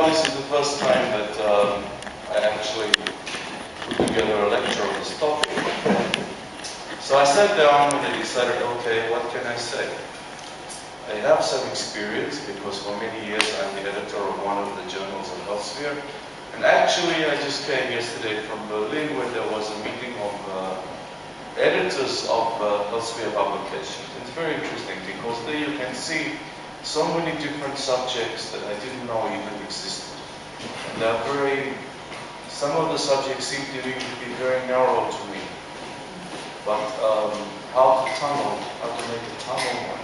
now this is the first time that I actually put together a lecture on this topic. So I sat down and I decided, okay, what can I say? I have some experience because for many years I'm the editor of one of the journals of Elsevier. And actually I just came yesterday from Berlin where there was a meeting of editors of Elsevier publications. It's very interesting because there you can see so many different subjects that I didn't know even existed. And some of the subjects seem to be very narrow to me. But how to make a tunnel,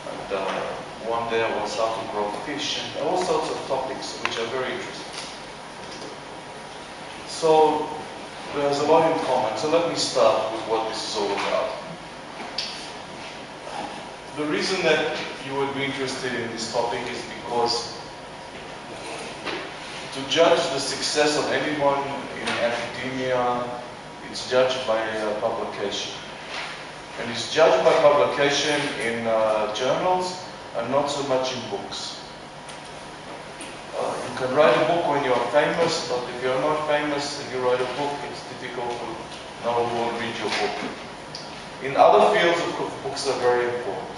and one day was how to grow fish, and all sorts of topics which are very interesting. So there's a lot in common. So let me start with what this is all about. The reason that you would be interested in this topic is because to judge the success of anyone in academia, it's judged by publication. And it's judged by publication in journals and not so much in books. You can write a book when you're famous, but if you're not famous and you write a book, it's difficult to know who will read your book. In other fields, of course, books are very important,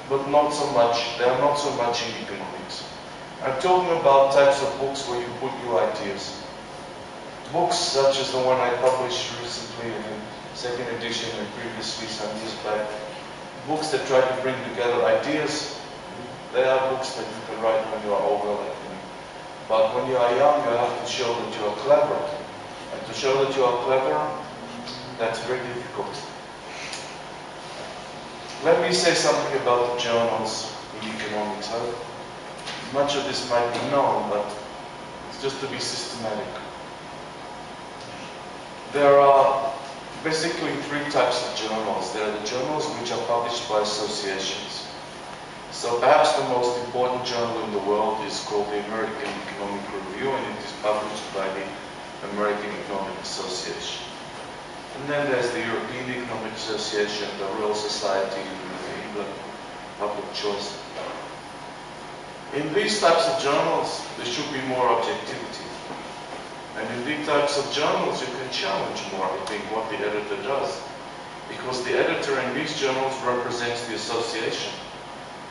but not so much. They are not so much in economics. I'm talking about types of books where you put your ideas. Books such as the one I published recently in the second edition and previously some years back, books that try to bring together ideas, they are books that you can write when you are older like me. But when you are young, you have to show that you are clever. And to show that you are clever, that's very difficult. Let me say something about the journals in economics. Much of this might be known, but it's just to be systematic. There are basically three types of journals. There are the journals which are published by associations. So perhaps the most important journal in the world is called the American Economic Review, and it is published by the American Economic Association. And then there's the European Economic Association, the Royal Society, the England Public Choice. In these types of journals, there should be more objectivity. And in these types of journals, you can challenge more, I think, what the editor does. Because the editor in these journals represents the association.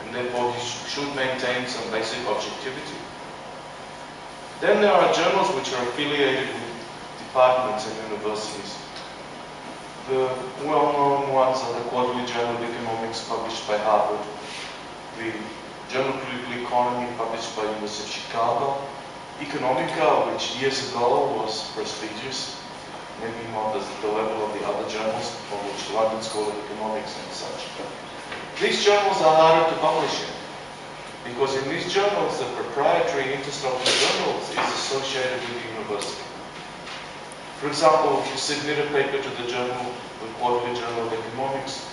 And therefore, he should maintain some basic objectivity. Then there are journals which are affiliated with departments and universities. The well-known ones are the Quarterly Journal of Economics published by Harvard, the Journal of Political Economy published by the University of Chicago, Economica, which years ago was prestigious, maybe not at the level of the other journals, for which London School of Economics and such. These journals are harder to publish in, because in these journals, the proprietary interest of the journals is associated with the university. For example, if you submit a paper to the journal, the Quarterly Journal of Economics,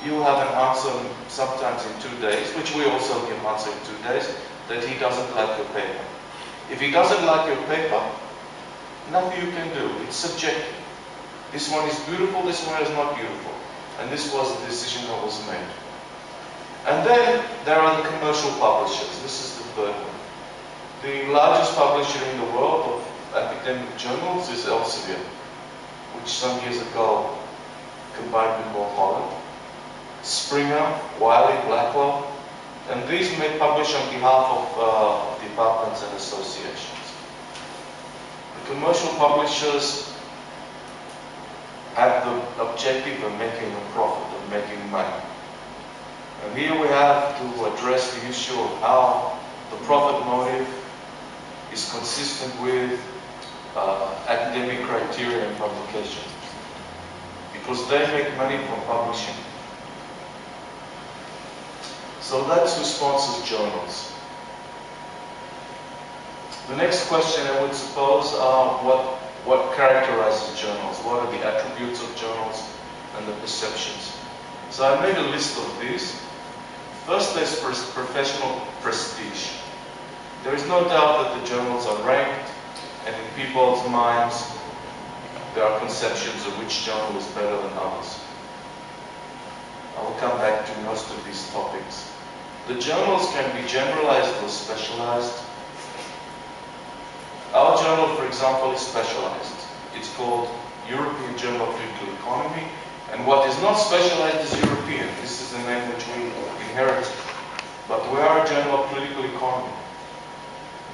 you will have an answer sometimes in 2 days, which we also give answer in 2 days, that he doesn't like your paper. If he doesn't like your paper, nothing you can do. It's subjective. This one is beautiful, this one is not beautiful. And this was the decision that was made. And then there are the commercial publishers. This is the third one. The largest publisher in the world of academic journals is Elsevier, which some years ago combined with Mulholland, Springer, Wiley, Blackwell, and these may publish on behalf of departments and associations. The commercial publishers have the objective of making a profit, of making money. And here we have to address the issue of how the profit motive is consistent with academic criteria and publication. Because they make money from publishing. So that's who sponsors journals. The next question I would suppose are what characterizes journals? What are the attributes of journals and the perceptions? So I made a list of these. First, there's professional prestige. There is no doubt that the journals are ranked, and in people's minds, there are conceptions of which journal is better than others. I will come back to most of these topics. The journals can be generalized or specialized. example, is specialized. It's called European Journal of Political Economy, and what is not specialized is European. This is the name which we inherited. But we are a journal of political economy.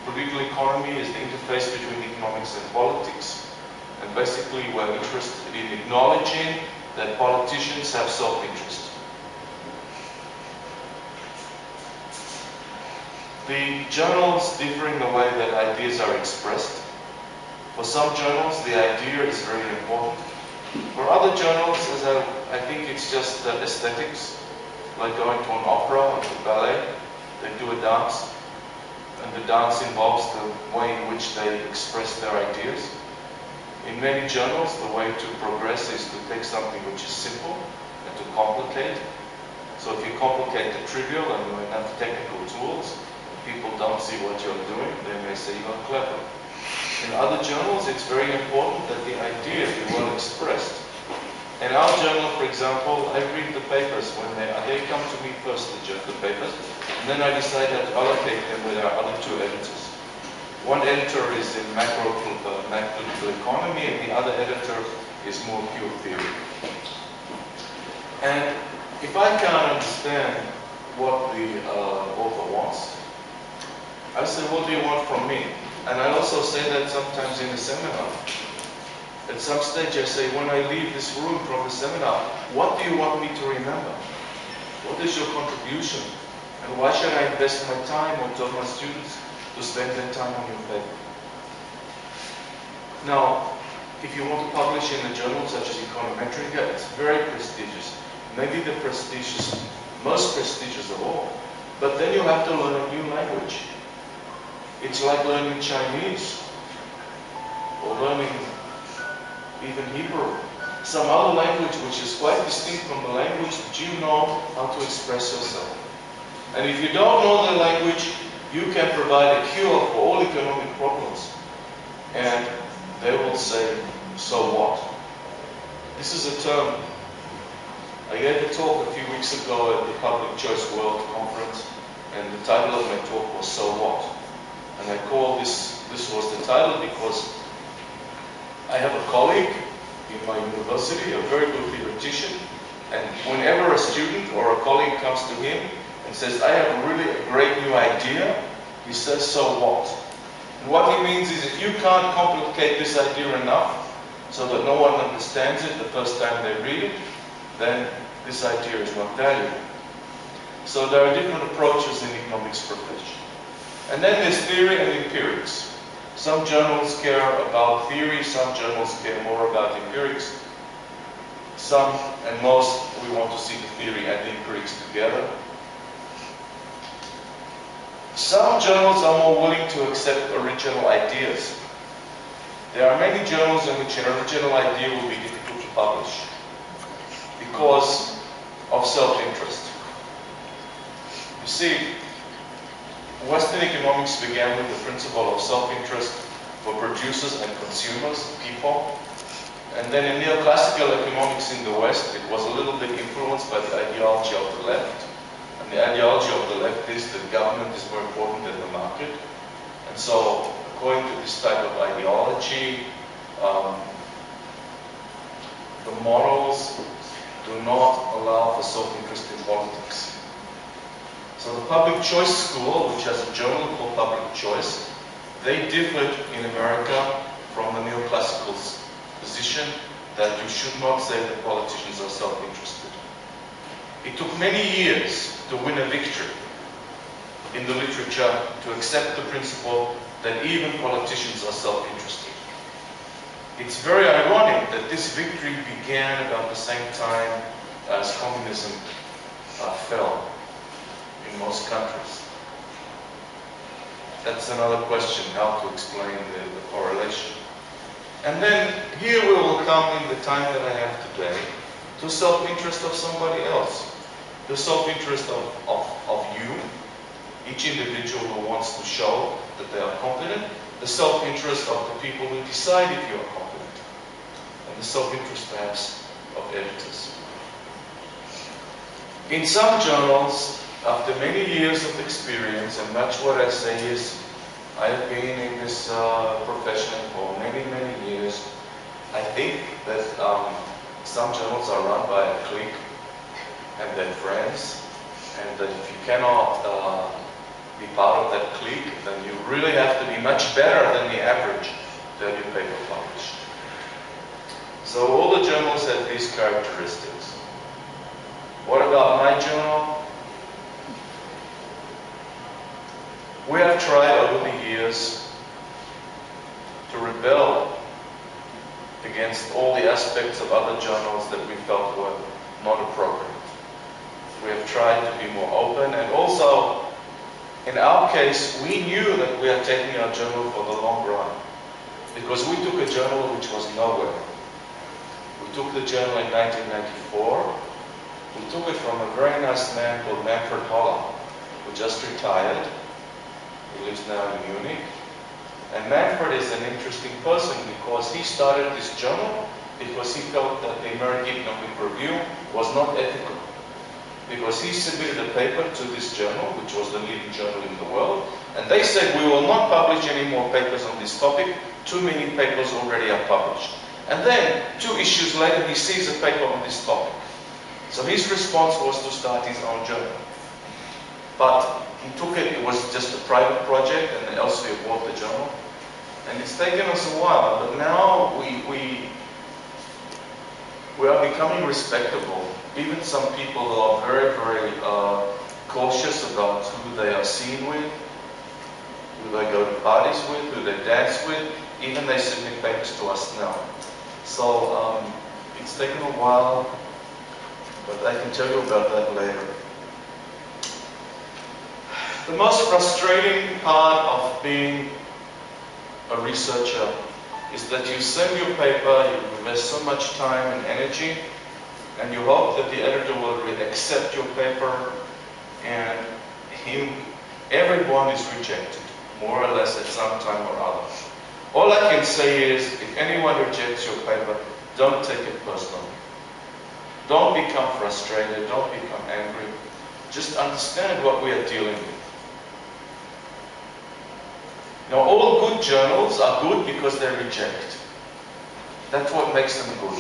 Political economy is the interface between economics and politics. And basically, we're interested in acknowledging that politicians have self-interest. The journals differ in the way that ideas are expressed. For some journals, the idea is very important. For other journals, I think it's just aesthetics, like going to an opera or to ballet. They do a dance, and the dance involves the way in which they express their ideas. In many journals, the way to progress is to take something which is simple and to complicate. So if you complicate the trivial and you have technical tools, people don't see what you're doing, they may say you're clever. In other journals, it's very important that the idea be well expressed. In our journal, for example, I read the papers when they come to me first, the papers, and then I decide how to allocate them with our other two editors. One editor is in macro-political economy, and the other editor is more pure theory. And if I can't understand what the author wants, I say, what do you want from me? And I also say that sometimes in a seminar. At some stage I say, when I leave this room from the seminar, what do you want me to remember? What is your contribution? And why should I invest my time or tell my students to spend their time on your paper? Now, if you want to publish in a journal such as Econometrica, it's very prestigious. Maybe the most prestigious of all. But then you have to learn a new language. It's like learning Chinese, or learning even Hebrew. Some other language which is quite distinct from the language that you know how to express yourself. And if you don't know the language, you can provide a cure for all economic problems. And they will say, so what? This is a term. I gave a talk a few weeks ago at the Public Choice World Conference, and the title of my talk was So What? And I called this was the title because I have a colleague in my university, a very good theoretician, and whenever a student or a colleague comes to him and says, I have really a great new idea, he says, so what? And what he means is, if you can't complicate this idea enough so that no one understands it the first time they read it, then this idea is not valuable. So there are different approaches in the economics profession. And then there's theory and empirics. Some journals care about theory, some journals care more about empirics. Some, and most, we want to see the theory and the empirics together. Some journals are more willing to accept original ideas. There are many journals in which an original idea will be difficult to publish because of self-interest. You see, Western economics began with the principle of self-interest for producers and consumers, people. And then in neoclassical economics in the West, it was a little bit influenced by the ideology of the left. And the ideology of the left is that government is more important than the market. And so, according to this type of ideology, the models do not allow for self-interest in politics. So the Public Choice School, which has a journal called Public Choice, they differed in America from the neoclassical position that you should not say that politicians are self-interested. It took many years to win a victory in the literature to accept the principle that even politicians are self-interested. It's very ironic that this victory began about the same time as communism fell in most countries. That's another question, how to explain the correlation. And then here we will come in the time that I have today to self-interest of somebody else. The self-interest of you, each individual who wants to show that they are competent, the self-interest of the people who decide if you are competent, and the self-interest perhaps of editors. In some journals, after many years of experience, and much what I say is, I have been in this profession for some journals are run by a clique and their friends, and that if you cannot be part of that clique, then you really have to be much better than the average to have your paper published. So all the journals have these characteristics. What about my journal? We have tried over the years to rebel against all the aspects of other journals that we felt were not appropriate. We have tried to be more open, and also, in our case, we knew that we are taking our journal for the long run, because we took a journal which was nowhere. We took the journal in 1994. We took it from a very nice man called Manfred Holler, who just retired. He lives now in Munich. And Manfred is an interesting person because he started this journal because he felt that the American Economic Review was not ethical. Because he submitted a paper to this journal, which was the leading journal in the world, and they said, we will not publish any more papers on this topic. Too many papers already are published. And then, 2 issues later, he sees a paper on this topic. So his response was to start his own journal. But he took it was just a private project, and Elsevier bought the journal. And it's taken us a while, but now we are becoming respectable. Even some people who are very, very cautious about who they are seen with, who they go to parties with, who they dance with, even they submit papers to us now. So it's taken a while, but I can tell you about that later. The most frustrating part of being a researcher is that you send your paper, you invest so much time and energy, and you hope that the editor will accept your paper, and everyone is rejected, more or less at some time or other. All I can say is, if anyone rejects your paper, don't take it personally. Don't become frustrated, don't become angry. Just understand what we are dealing with. Now, all good journals are good because they reject. That's what makes them good.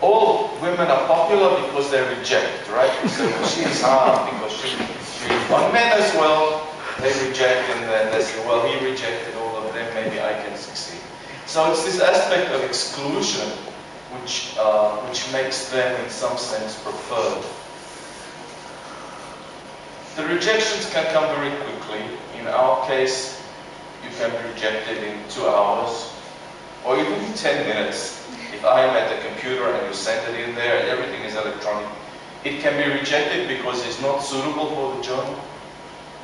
All women are popular because they reject, right? So she's hard because she on men as well, they reject, and then they say, well, he rejected all of them, maybe I can succeed. So it's this aspect of exclusion which makes them, in some sense, preferred. The rejections can come very quickly. In our case, you can be rejected in 2 hours, or even 10 minutes. If I am at the computer and you send it in there, everything is electronic. It can be rejected because it's not suitable for the journal.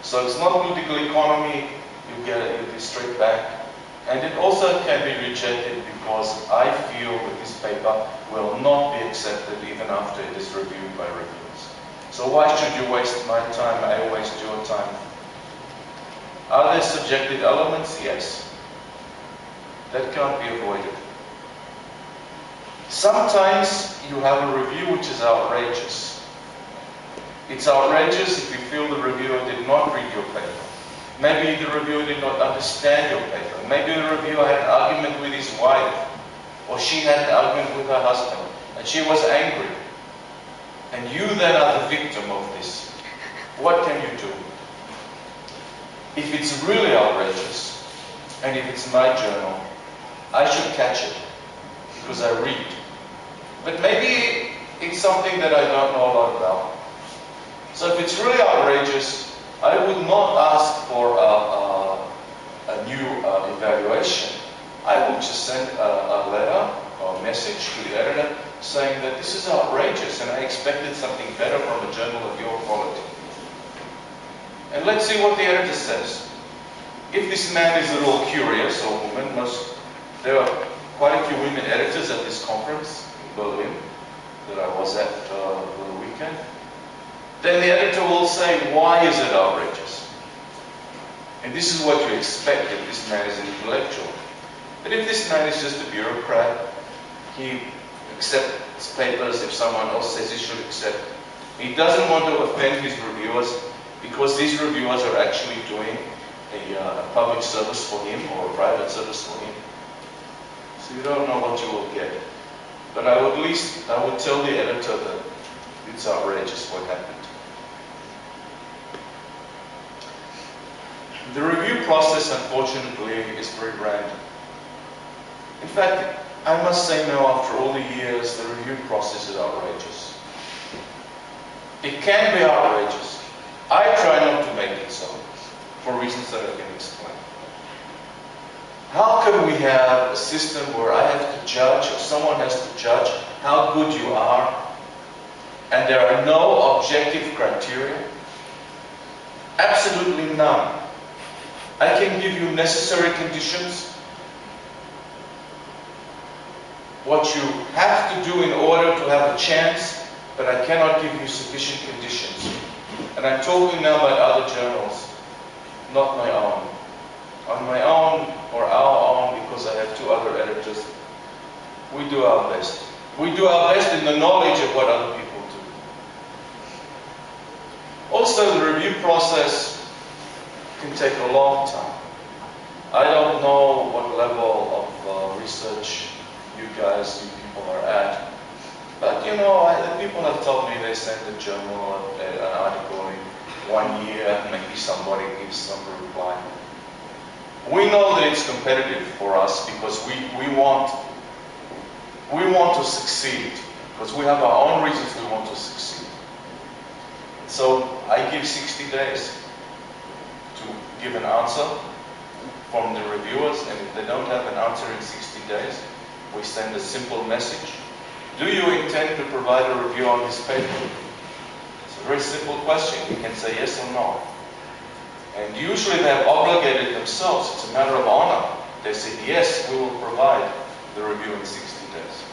So it's not political economy, you get it straight back. And it also can be rejected because I feel that this paper will not be accepted even after it is reviewed by reviewers. So why should you waste my time? I waste your time. Are there subjective elements? Yes. That can't be avoided. Sometimes you have a review which is outrageous. It's outrageous if you feel the reviewer did not read your paper. Maybe the reviewer did not understand your paper. Maybe the reviewer had an argument with his wife, or she had an argument with her husband, and she was angry. And you then are the victim of this. What can you do? If it's really outrageous, and if it's my journal, I should catch it, because I read. But maybe it's something that I don't know a lot about. So if it's really outrageous, I would not ask for a new evaluation. I would just send a letter or a message to the editor saying that this is outrageous and I expected something better from a journal of your quality. And let's see what the editor says. If this man is a little curious, or woman, there are quite a few women editors at this conference in Berlin that I was at for the weekend. Then the editor will say, why is it outrageous? And this is what you expect if this man is an intellectual. But if this man is just a bureaucrat, he accepts papers if someone else says he should accept. He doesn't want to offend his reviewers because these reviewers are actually doing a public service for him or a private service for him. So you don't know what you will get. but I would tell the editor that it's outrageous what happened. The review process, unfortunately, is very random. In fact, I must say now, after all the years, the review process is outrageous. It can be outrageous. I try not to make it so, for reasons that I can explain. How can we have a system where I have to judge, or someone has to judge, how good you are, and there are no objective criteria? Absolutely none. I can give you necessary conditions, what you have to do in order to have a chance, but I cannot give you sufficient conditions. And I'm talking now about other journals, not my own. On my own, or our own, because I have two other editors, we do our best. We do our best in the knowledge of what other people do. Also, the review process can take a long time. I don't know what level of research you people are at, but you know, the people have told me they send the journal an article in 1 year, and maybe somebody gives some reply. We know that it's competitive for us because we want to succeed, because we have our own reasons we want to succeed. So I give 60 days to give an answer from the reviewers, and if they don't have an answer in 60 days, we send a simple message. Do you intend to provide a review on this paper? It's a very simple question. You can say yes or no. And usually they have obligated themselves. It's a matter of honor. They say, yes, we will provide the review in 60 days.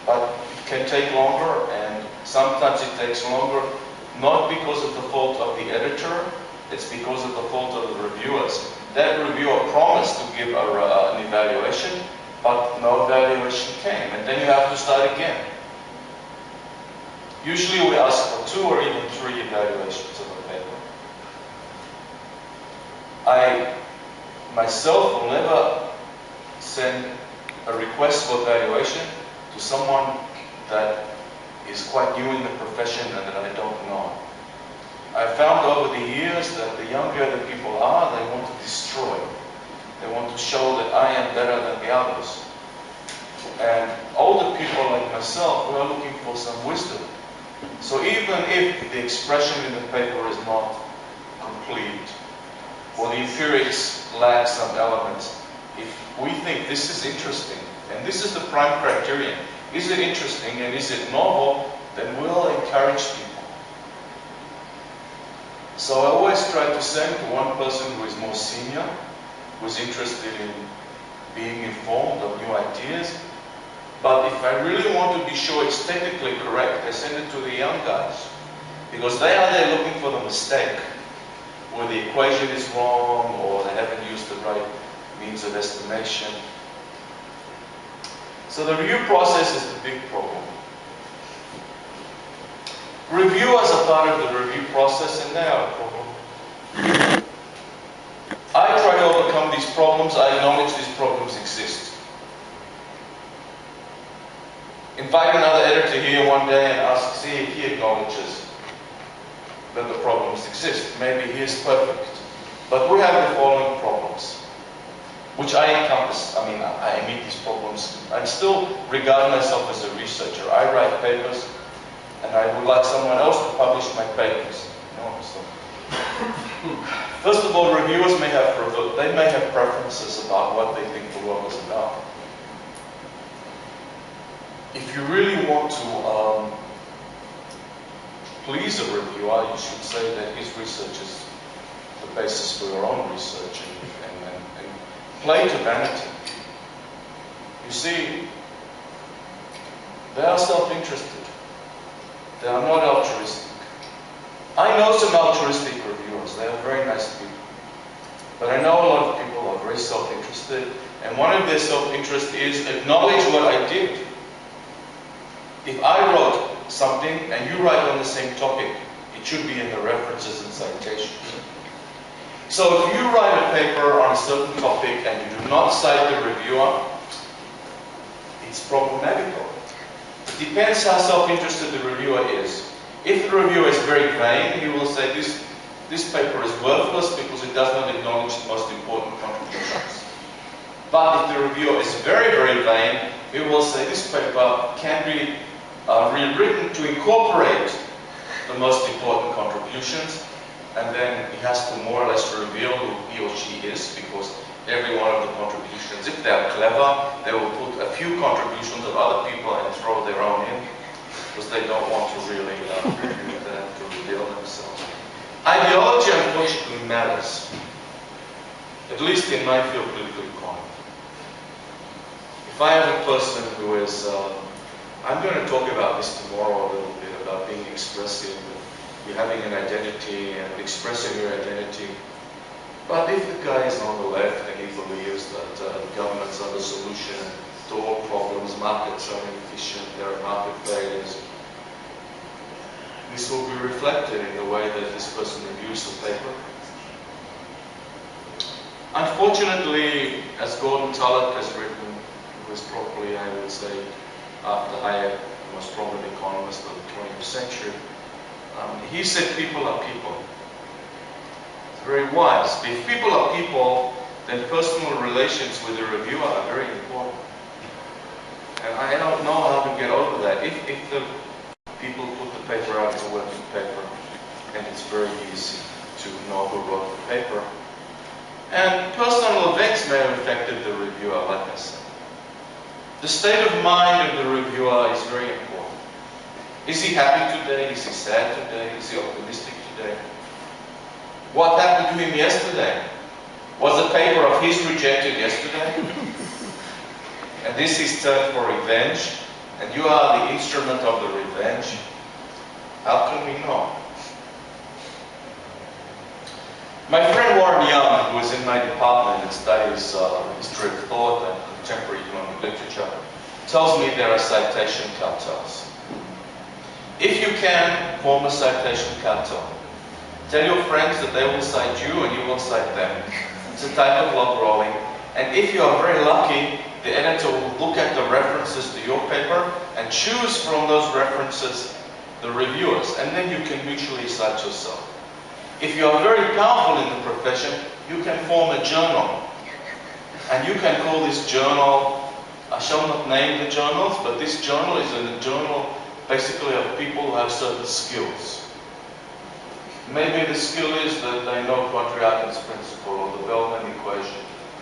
But it can take longer, and sometimes it takes longer, not because of the fault of the editor, it's because of the fault of the reviewers. That reviewer promised to give an evaluation, but no evaluation came, and then you have to start again. Usually we ask for 2 or even 3 evaluations of a paper. I myself will never send a request for evaluation to someone that is quite new in the profession and that I don't know. I found over the years that the younger the people are, they want to destroy. They want to show that I am better than the others. And older people like myself, we are looking for some wisdom. So even if the expression in the paper is not complete, or the empirics lack some elements, if we think this is interesting, and this is the prime criterion, is it interesting and is it novel, then we'll encourage people. So I always try to send to one person who is more senior, who is interested in being informed of new ideas. But if I really want to be sure it's technically correct, I send it to the young guys, because they are there looking for the mistake, where the equation is wrong, or they haven't used the right means of estimation. So the review process is the big problem. Reviewers are part of the review process, and they are a problem. I try to overcome these problems. I acknowledge these problems exist. Invite another editor here one day and ask, see if he acknowledges that the problems exist. Maybe he is perfect. But we have the following problems, which I encompass. I mean, I meet these problems. I still regard myself as a researcher. I write papers, and I would like someone else to publish my papers. You know, so. First of all, reviewers may have preferences about what they think the work is about. If you really want to please a reviewer, you should say that his research is the basis for your own research, and play to vanity. You see, they are self-interested. They are not altruistic. I know some altruistic reviewers. They are very nice people. But I know a lot of people are very self-interested, and one of their self-interest is acknowledge what I did. If I wrote something and you write on the same topic, it should be in the references and citations. So if you write a paper on a certain topic and you do not cite the reviewer, it's problematical. It depends how self-interested the reviewer is. If the reviewer is very vain, he will say this paper is worthless because it does not acknowledge the most important contributions. But if the reviewer is very, very vain, he will say this paper can be rewritten to incorporate the most important contributions, and then he has to more or less reveal who he or she is, because every one of the contributions, if they're clever, they will put a few contributions of other people and throw their own in, because they don't want to really review that, to reveal themselves. Ideology, unfortunately, matters, at least in my field, political economy. If I have a person who is, I'm going to talk about this tomorrow a little bit, about being expressive, you having an identity and expressing your identity. But if the guy is on the left and he believes that the governments are the solution to all problems, markets are inefficient, there are market failures, this will be reflected in the way that this person reviews the paper. Unfortunately, as Gordon Tullock has written, who is probably, I would say, after Hayek, the most prominent economist of the 20th century, he said people are people. It's very wise. If people are people, then personal relations with the reviewer are very important. And I don't know how to get over that. If the people put the paper out as a working paper, and it's very easy to know who wrote the paper. And personal events may have affected the reviewer, like I said. The state of mind of the reviewer is very important. Is he happy today? Is he sad today? Is he optimistic today? What happened to him yesterday? Was the paper of his rejected yesterday? And this is turn for revenge, and you are the instrument of the revenge. How can we know? My friend Warren Young, who is in my department and studies history of thought and contemporary economic literature, tells me there are citation cartels. If you can form a citation cartel, tell your friends that they will cite you and you will cite them. It's a type of log rolling. And if you are very lucky, the editor will look at the references to your paper and choose from those references the reviewers, and then you can mutually cite yourself. If you are very powerful in the profession, you can form a journal. And you can call this journal, I shall not name the journals, but this journal is a journal basically of people who have certain skills. Maybe the skill is that they know Quadratic's principle or the Bellman equation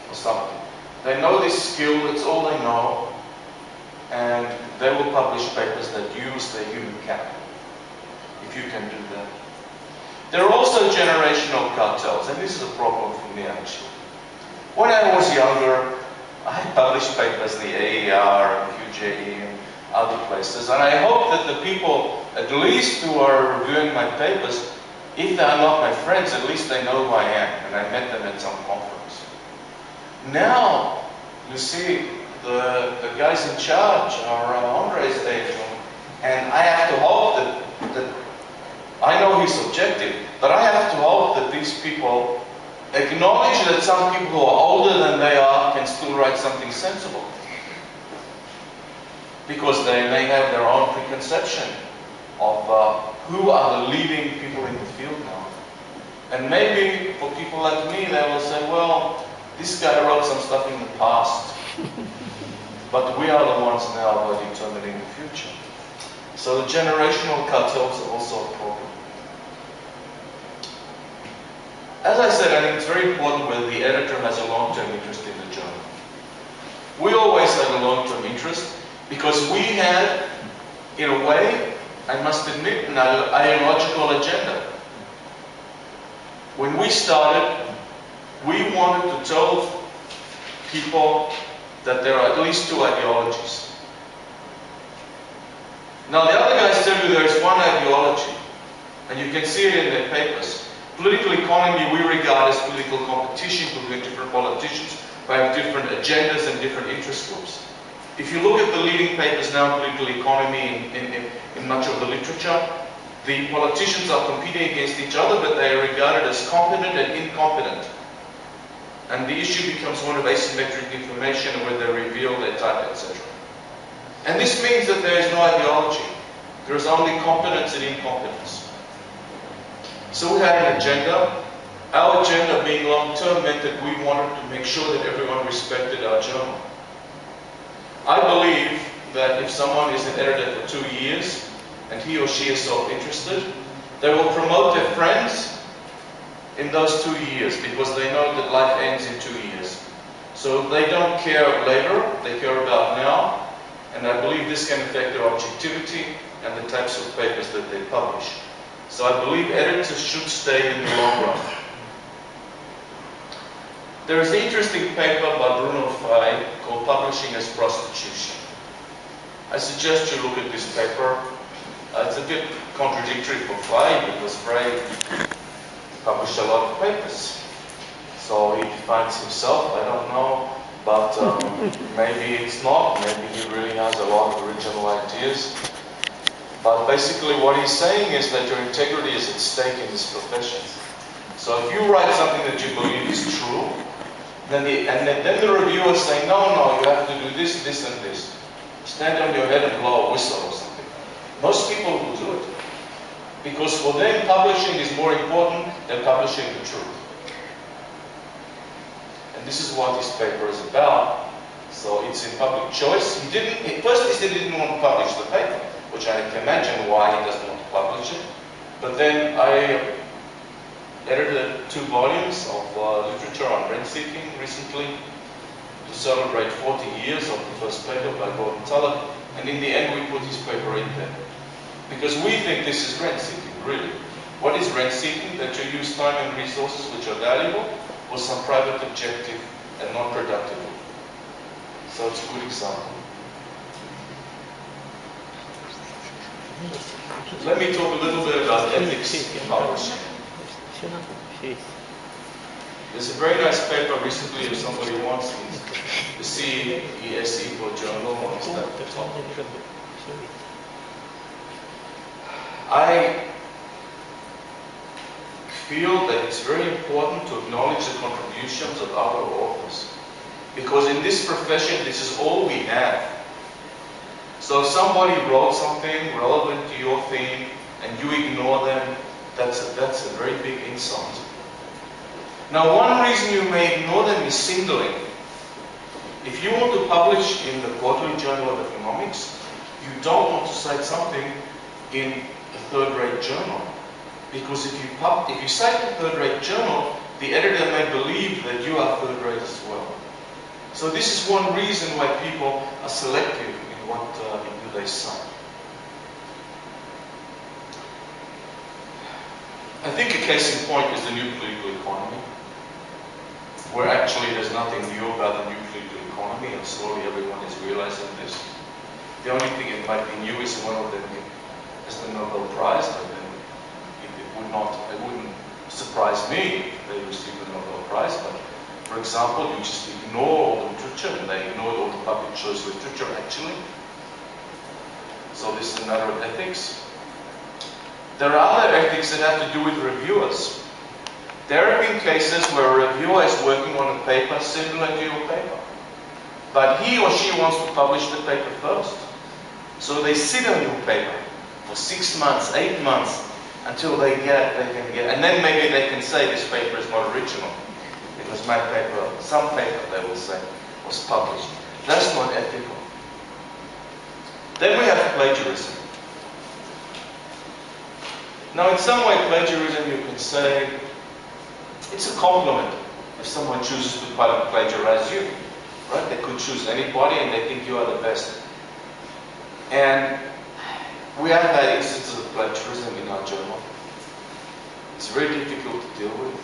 or something. They know this skill, it's all they know, and they will publish papers that use their human capital, if you can do that. There are also generational cartels, and this is a problem for me actually. When I was younger, I published papers in the AER and QJE and other places, and I hope that the people, at least who are reviewing my papers, if they are not my friends, at least they know who I am, and I met them at some conference. Now, you see, the guys in charge are Andre's age, and I have to hope that I know he's subjective, but I have to hope that these people acknowledge that some people who are older than they are can still write something sensible. Because they may have their own preconception of who are the leading people in the field now. And maybe for people like me, they will say, well, this guy wrote some stuff in the past, but we are the ones now who are determining the future. So the generational cartels are also a problem. As I said, I think it's very important whether the editor has a long-term interest in the journal. We always have a long-term interest because we had, in a way, I must admit, an ideological agenda. When we started, we wanted to tell people that there are at least two ideologies. Now the other guys tell you there is one ideology, and you can see it in their papers. Political economy we regard as political competition between different politicians who have different agendas and different interest groups. If you look at the leading papers now in political economy in much of the literature, the politicians are competing against each other, but they are regarded as competent and incompetent. And the issue becomes one of asymmetric information where they reveal their type, etc. And this means that there is no ideology. There is only competence and incompetence. So we had an agenda. Our agenda being long-term meant that we wanted to make sure that everyone respected our journal. I believe that if someone is an editor for 2 years and he or she is self-interested, they will promote their friends in those 2 years because they know that life ends in 2 years. So they don't care later, they care about now, and I believe this can affect their objectivity and the types of papers that they publish. So I believe editors should stay in the long run. There is an interesting paper by Bruno Frey called Publishing as Prostitution. I suggest you look at this paper. It's a bit contradictory for Frey because Frey published a lot of papers. So he defines himself, I don't know, but maybe it's not, maybe he really has a lot of original ideas. But basically what he's saying is that your integrity is at stake in this profession. So if you write something that you believe is true, then the reviewers say, no, you have to do this, this, and this. Stand on your head and blow a whistle or something. Most people will do it. Because for them, publishing is more important than publishing the truth. And this is what this paper is about. So it's in public choice. First he said he didn't want to publish the paper, which I can imagine why he doesn't want to publish it. But then I edited 2 volumes of literature on rent-seeking recently to celebrate 40 years of the first paper by Gordon Tullock. And in the end, we put his paper in there. Because we think this is rent-seeking, really. What is rent-seeking? That you use time and resources which are valuable for some private objective and non-productive. So it's a good example. Let me talk a little bit about ethics in publishing. There's a very nice paper recently, if somebody wants the CESE for journal on that topic. I feel that it's very important to acknowledge the contributions of other authors. Because in this profession, this is all we have. So if somebody wrote something relevant to your theme and you ignore them, that's a very big insult. Now, one reason you may ignore them is singling. If you want to publish in the Quarterly Journal of Economics, you don't want to cite something in a third-rate journal. Because if you cite a third-rate journal, the editor may believe that you are third-rate as well. So this is one reason why people are selective in who they cite. I think a case in point is the new political economy, where actually there's nothing new about the new political economy, and slowly everyone is realizing this. The only thing that might be new is one of them has the Nobel Prize, but then it wouldn't surprise me if they received the Nobel Prize. But for example, you just ignore all the literature, and they ignored all the public choice literature actually. So this is a matter of ethics. There are other ethics that have to do with reviewers. There have been cases where a reviewer is working on a paper similar to your paper, but he or she wants to publish the paper first. So they sit on your paper for 6 months, 8 months, until they can get, and then maybe they can say this paper is not original, because my paper, some paper, they will say, was published. That's not ethical. Then we have plagiarism. Now, in some way, plagiarism, you can say, it's a compliment if someone chooses to plagiarize you, right? They could choose anybody and they think you are the best. And we have had instances of plagiarism in our journal. It's very difficult to deal with.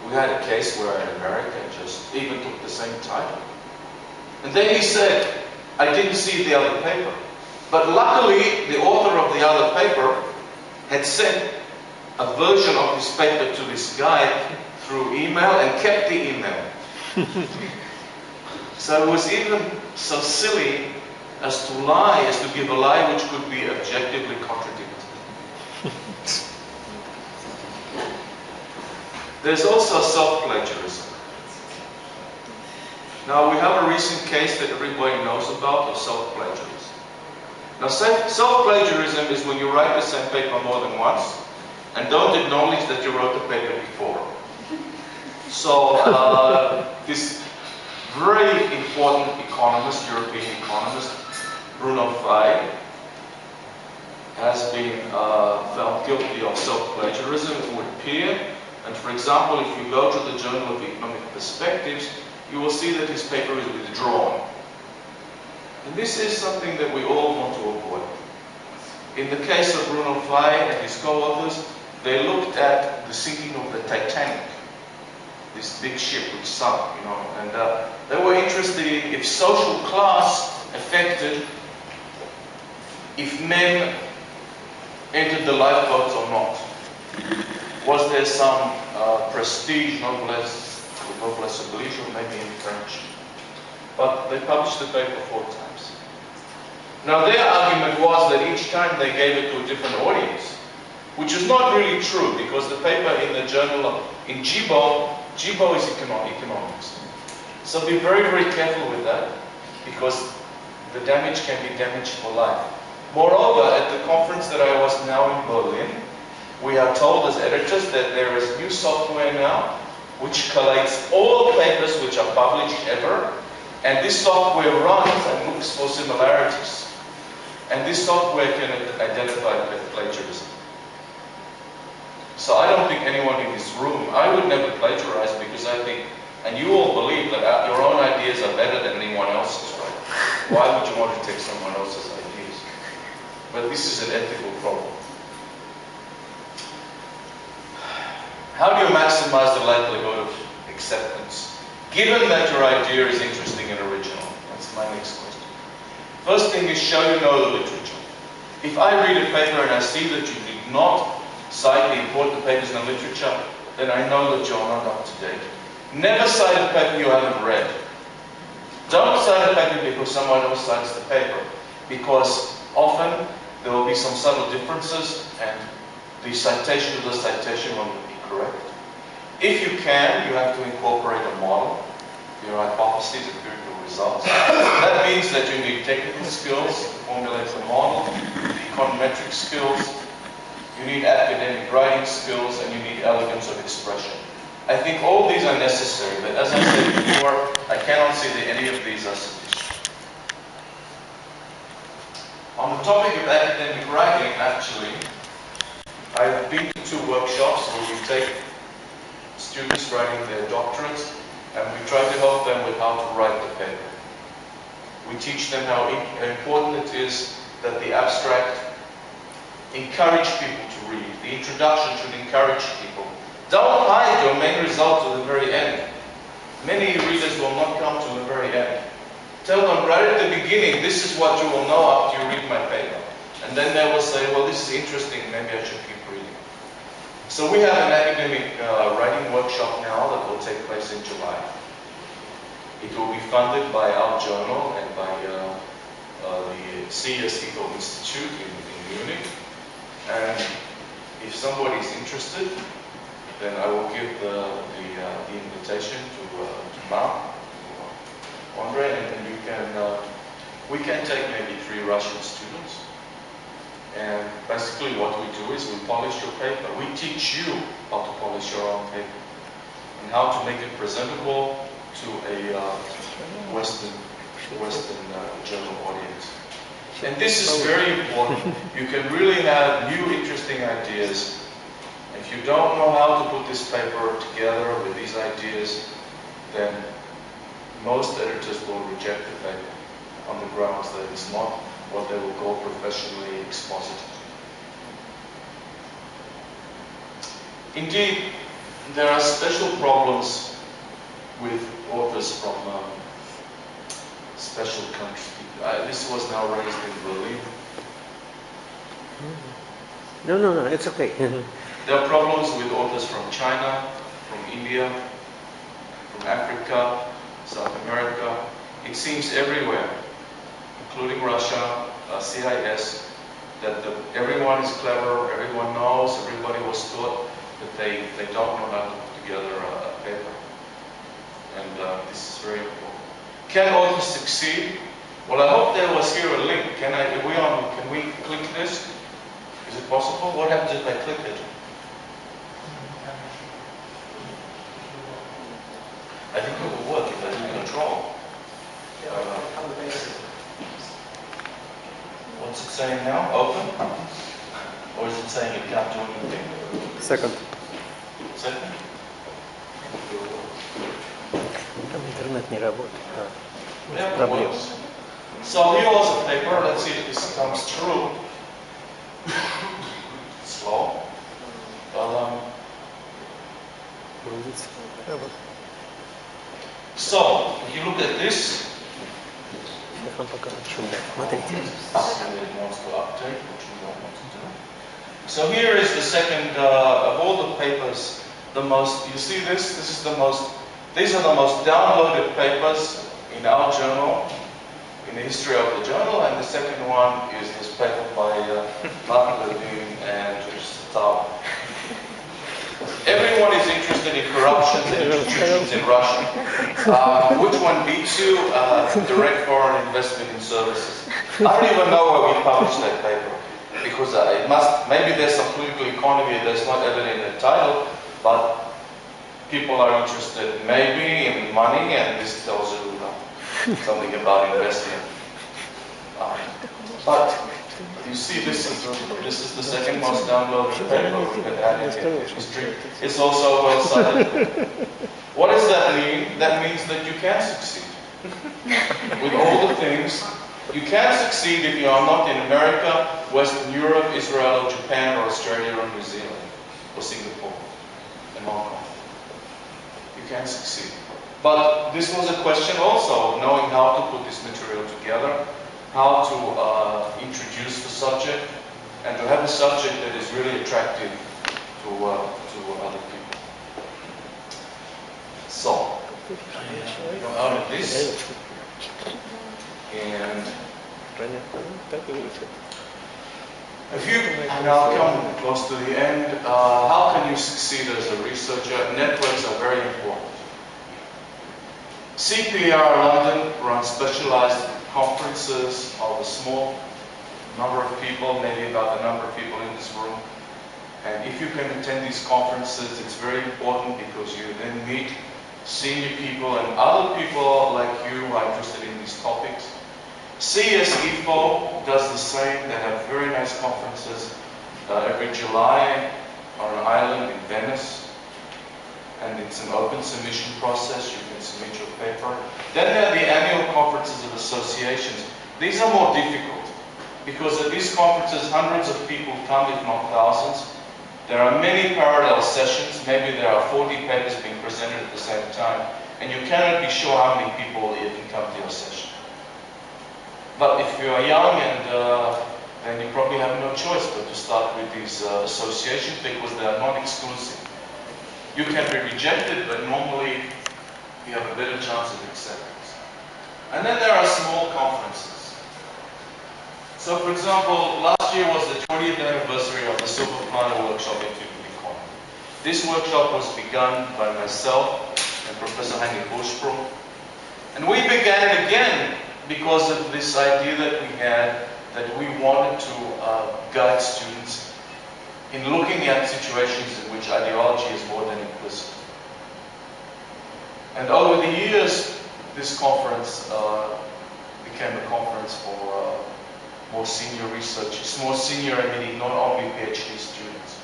We had a case where an American just even took the same title. And then he said, I didn't see the other paper. But luckily, the author of the other paper had sent a version of his paper to this guy through email and kept the email. So it was even so silly as to lie, as to give a lie which could be objectively contradicted. There's also self-plagiarism. Now we have a recent case that everybody knows about of self-plagiarism. Now self-plagiarism is when you write the same paper more than once and don't acknowledge that you wrote the paper before. So this very important economist, European economist, Bruno Frey, has been found guilty of self-plagiarism. It would appear, and for example, if you go to the Journal of Economic Perspectives, you will see that his paper is withdrawn. And this is something that we all want to avoid. In the case of Bruno Frey and his co-authors, they looked at the sinking of the Titanic, this big ship which sunk, and they were interested in if social class affected if men entered the lifeboats or not. Was there some prestige, noblesse oblige, or maybe in French? But they published the paper 4 times. Now their argument was that each time they gave it to a different audience, which is not really true, because the paper in the journal, in Jibo is economics. So be very, very careful with that, because the damage can be damage for life. Moreover, at the conference that I was now in Berlin, we are told as editors that there is new software now which collates all papers which are published ever, and this software runs and looks for similarities. And this software can identify plagiarism. So I don't think anyone in this room, I would never plagiarize, because I think, and you all believe that your own ideas are better than anyone else's, right? Why would you want to take someone else's ideas? But this is an ethical problem. How do you maximize the likelihood of acceptance, given that your idea is interesting and original? That's my next question. First thing is, show you know the literature. If I read a paper and I see that you did not cite the important papers in the literature, then I know that you're not up to date. Never cite a paper you haven't read. Don't cite a paper because someone else cites the paper, because often there will be some subtle differences and the citation of the citation won't be correct. If you can, you have to incorporate a model, your hypotheses, empirical results. That means that you need technical skills to formulate the model, econometric skills, you need academic writing skills, and you need elegance of expression. I think all these are necessary, but as I said before, I cannot see that any of these are sufficient. On the topic of academic writing, actually, I've been to 2 workshops where we take students writing their doctorates and we try to help them with how to write the paper. We teach them how important it is that the abstract encourage people to read. The introduction should encourage people. Don't hide your main result to the very end. Many readers will not come to the very end. Tell them right at the beginning, this is what you will know after you read my paper. And then they will say, well, this is interesting, maybe I should keep reading. So we have an academic writing workshop now that will take place in July. It will be funded by our journal and by the CS Eco Institute in Munich. And if somebody is interested, then I will give the invitation to Mark, to Andre, and you can, we can take maybe 3 Russian students. And basically what we do is we polish your paper. We teach you how to polish your own paper and how to make it presentable to a Western journal audience. And this is very important. You can really have new, interesting ideas. If you don't know how to put this paper together with these ideas, then most editors will reject the paper on the grounds that it's not what they will call professionally expositive. Indeed, there are special problems with authors from special countries. This was now raised in Berlin. No, it's okay. There are problems with authors from China, from India, from Africa, South America. It seems everywhere, including Russia, CIS, that everyone is clever, everyone knows, everybody was taught that they don't know how to put together a paper. And this is very important. Can authors succeed? Well, I hope there was here a link. Can we click this? Is it possible? What happens if I click it? I think it will work if I do control. What's it saying now? Open? Or is it saying it can't do anything? Second. Second? Там интернет не работает. Yeah, it Проблема. works. So here was a paper. Let's see if this comes true. Slow. Грузится. So, if you look at this, Сейчас вам покажу шумно. Смотрите. it wants to update, which we don't want to do. So here is the second of all the papers. The most. You see this? This is the most. These are the most downloaded papers in our journal, in the history of the journal, and the second one is this paper by Martin Levine and Tao. Everyone is interested in corruption and institutions in Russia. Which one beats you? Direct foreign investment in services. I don't even know where we published that paper, because it must, maybe there's some political economy that's not evident in the title, but people are interested maybe in money, and this tells you something about investing. But you see, this is the second most downloaded paper we've had in history. It's also well cited. What does that mean? That means that you can succeed with all the things. You can succeed if you are not in America, Western Europe, Israel, or Japan, or Australia, or New Zealand, or Singapore, and Hong Kong. You can succeed. But this was a question also of knowing how to put this material together, how to introduce the subject, and to have a subject that is really attractive to other people. So, go out of this, and if you now come close to the end, how can you succeed as a researcher? Networks are very important. CPR London runs specialized conferences of a small number of people, maybe about the number of people in this room. And if you can attend these conferences, it's very important because you then meet senior people and other people like you who are interested in these topics. CSIFO does the same. They have very nice conferences every July on an island in Venice. And it's an open submission process. You can submit your paper. Then there are the annual conferences of associations. These are more difficult because at these conferences hundreds of people come, if not thousands. There are many parallel sessions. Maybe there are 40 papers being presented at the same time, and you cannot be sure how many people will even come to your session. But if you are young, and then you probably have no choice but to start with these associations because they are non-exclusive. You can be rejected, but normally you have a better chance of acceptance. And then there are small conferences. So for example, last year was the 20th anniversary of the Silver Platter Workshop in Economy. This workshop was begun by myself and Professor Heinrich Buschbrook. And we began it again because of this idea that we had, that we wanted to guide students in looking at situations in which ideology is more than implicit. And over the years, this conference became a conference for more senior researchers, more senior, meaning not only PhD students.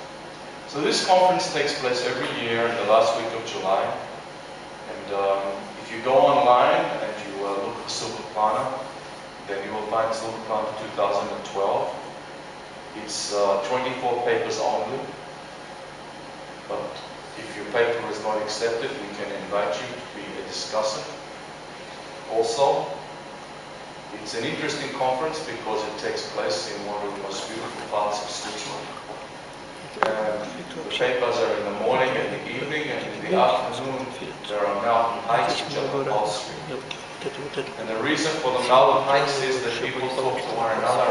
So this conference takes place every year in the last week of July. And if you go online and you look for Silver Platter, then you will find Silver Platter 2012. It's 24 papers only, but if your paper is not accepted, we can invite you to be a discussant. Also, it's an interesting conference because it takes place in one of the most beautiful parts of Switzerland. And the papers are in the morning and the evening, and in the afternoon there are mountain hikes which are compulsory. And the reason for the mountain hikes is that people talk to one another.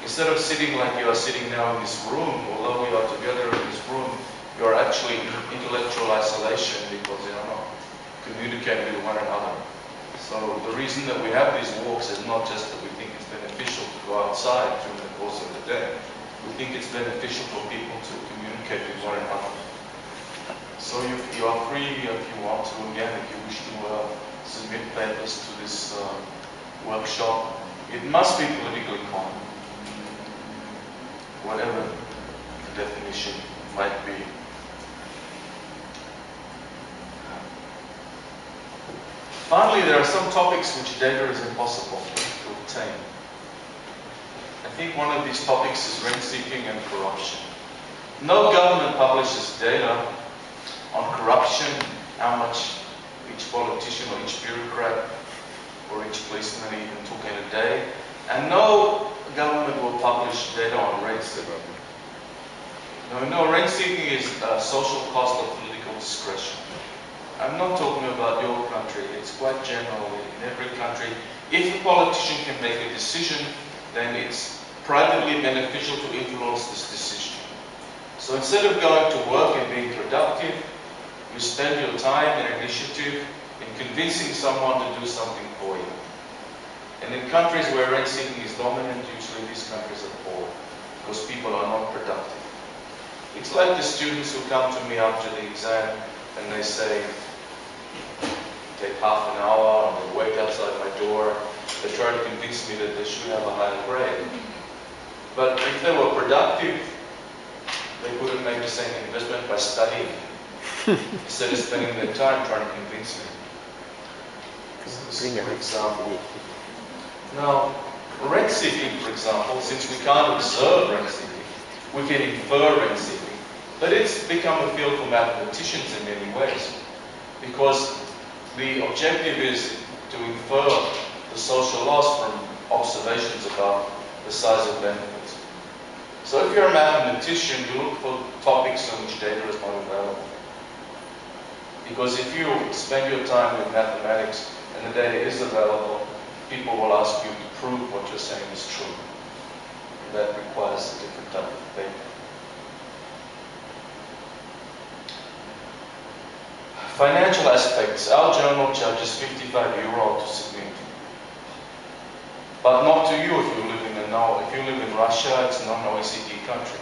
Instead of sitting like you are sitting now in this room, although we are together in this room, you are actually in intellectual isolation because you are not communicating with one another. So the reason that we have these walks is not just that we think it's beneficial to go outside during the course of the day. We think it's beneficial for people to communicate with one another. So you are free if you want to, again, if you wish to submit papers to this workshop. It must be politically common, whatever the definition might be. Finally, there are some topics which data is impossible to obtain. I think one of these topics is rent-seeking and corruption. No government publishes data on corruption, how much each politician or each bureaucrat or each policeman even took in a day. And no government will publish data on rent-seeking. No, rent-seeking is a social cost of political discretion. I'm not talking about your country, it's quite general in every country. If a politician can make a decision, then it's privately beneficial to influence this decision. So instead of going to work and being productive, you spend your time and initiative in convincing someone to do something for you. And in countries where rent-seeking is dominant, usually these countries are poor, because people are not productive. It's like the students who come to me after the exam and they say, take half an hour, and they wait outside my door. They try to convince me that they should have a higher grade. But if they were productive, they would have made the same investment by studying instead of spending their time trying to convince me. For example. Now, rent-seeking, for example, since we can't observe rent-seeking, we can infer rent-seeking. But it's become a field for mathematicians in many ways, because the objective is to infer the social loss from observations about the size of benefits. So if you're a mathematician, you look for topics on which data is not available. Because if you spend your time with mathematics and the data is available, people will ask you to prove what you're saying is true. And that requires a different type of paper. Financial aspects. Our journal charges €55 to submit. But not to you if you live in Russia, it's a non-OECD country.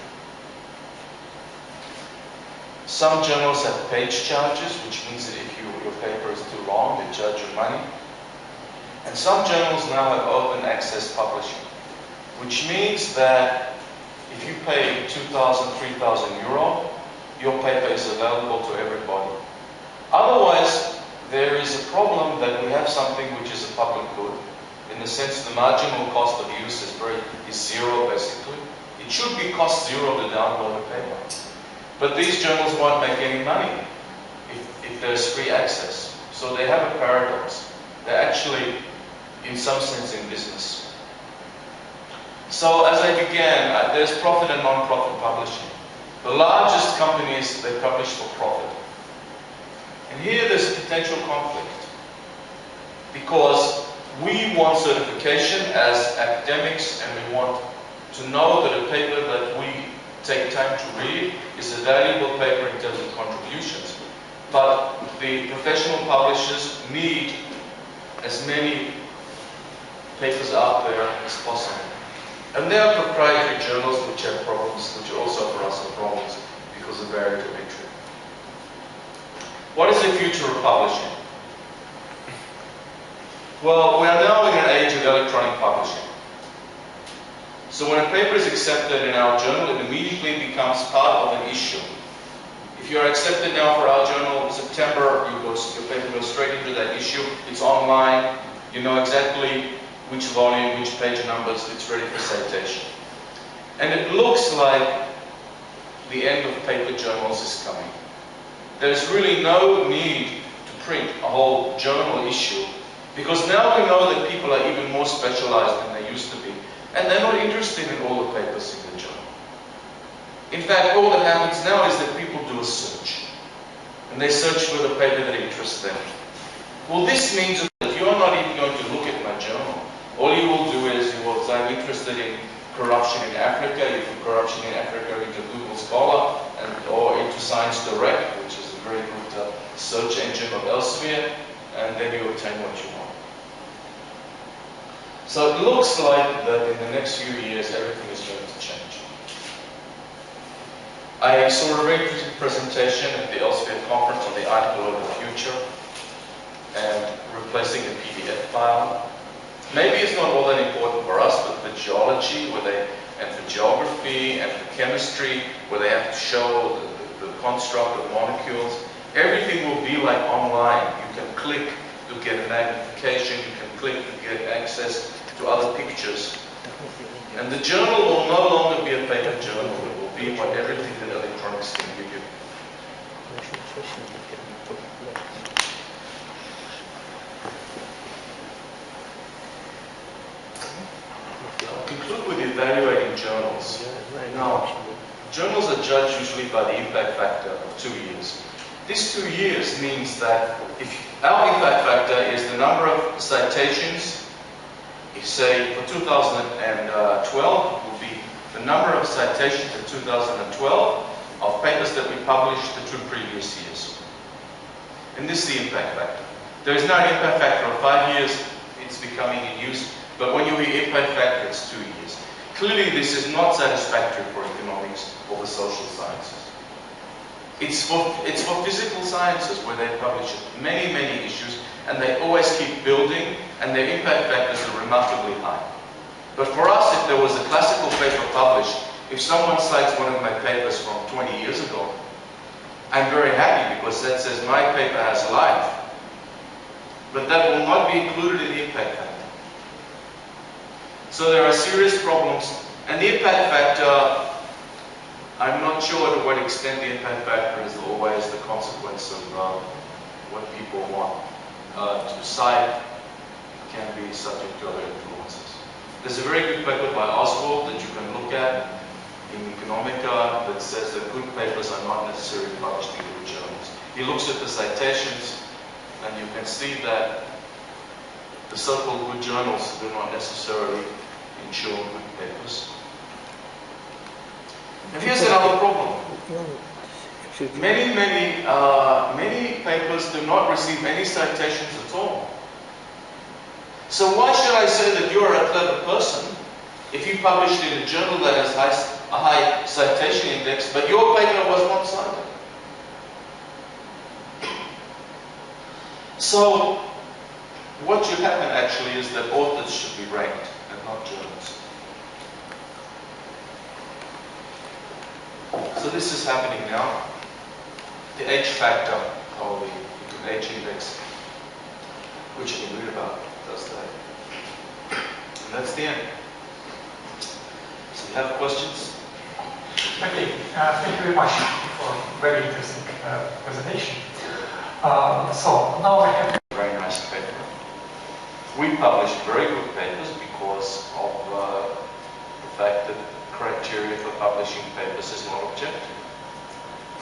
Some journals have page charges, which means that if your paper is too long, they charge you money. And some journals now have open access publishing, which means that if you pay €2,000, €3,000, your paper is available to everybody. Otherwise, there is a problem that we have something which is a public good, in the sense the marginal cost of use is zero, basically. It should be cost zero to download a paper. But these journals won't make any money if there's free access. So they have a paradox. They're actually, in some sense, in business. So as I began, there's profit and non-profit publishing. The largest companies, they publish for profit. And here there's a potential conflict, because we want certification as academics, and we want to know that a paper that we take time to read is a valuable paper in terms of contributions. But the professional publishers need as many papers out there as possible. And there are proprietary journals which have problems, which also for us have problems because of barrier to entry. What is the future of publishing? Well, we are now in an age of electronic publishing. So when a paper is accepted in our journal, it immediately becomes part of an issue. If you're accepted now for our journal in September, your paper goes straight into that issue. It's online. You know exactly which volume, which page numbers, it's ready for citation. And it looks like the end of paper journals is coming. There's really no need to print a whole journal issue, because now we know that people are even more specialized than they used to be, and they're not interested in all the papers in the journal. In fact, all that happens now is that people do a search, and they search for the paper that interests them. Well, this means that you're not even going to look at my journal. All you will do is, you will say, I'm interested in corruption in Africa. You put corruption in Africa into Google Scholar, or into Science Direct, which is a very good search engine of Elsevier, and then you obtain what you want. So it looks like that in the next few years everything is going to change. I saw a very interesting presentation at the Elsevier conference on the article of the future and replacing a PDF file. Maybe it's not all that important for us, but for geology, and for geography, and for chemistry, where they have to show the construct of molecules, everything will be like online. You can click to get a magnification, you can click to get access to other pictures. And the journal will no longer be a paper journal, it will be what everything that electronics can give you. I'll conclude with evaluating journals. Now, journals are judged usually by the impact factor of 2 years. This 2 years means that if our impact factor is the number of citations, say for 2012 will be the number of citations in 2012 of papers that we published the 2 previous years. And this is the impact factor. There is no impact factor of 5 years, it's becoming in use, but when you hear impact factor, it's 2 years. Clearly this is not satisfactory for economics or the social sciences. It's for physical sciences where they publish many, many issues and they always keep building and their impact factors are remarkably high. But for us, if there was a classical paper published, if someone cites one of my papers from 20 years ago, I'm very happy because that says my paper has life. But that will not be included in the impact factor. So there are serious problems, and the impact factor, I'm not sure to what extent the impact factor is always the consequence of what people want to cite, can be subject to other influences. There's a very good paper by Oswald that you can look at in Economica that says that good papers are not necessarily published in good journals. He looks at the citations and you can see that the so-called good journals do not necessarily ensure good papers. And here's another problem. Many papers do not receive any citations at all. So why should I say that you're a clever person if you published in a journal that has a high citation index, but your paper was not cited? So what should happen actually is that authors should be ranked and not journals. So this is happening now. The H factor, or the H index, which you can read about, does that. And that's the end. So you have questions? Okay, thank you very much for a very interesting presentation. So now I have a very nice paper. We publish very good papers because of the fact that criteria for publishing papers is not objective.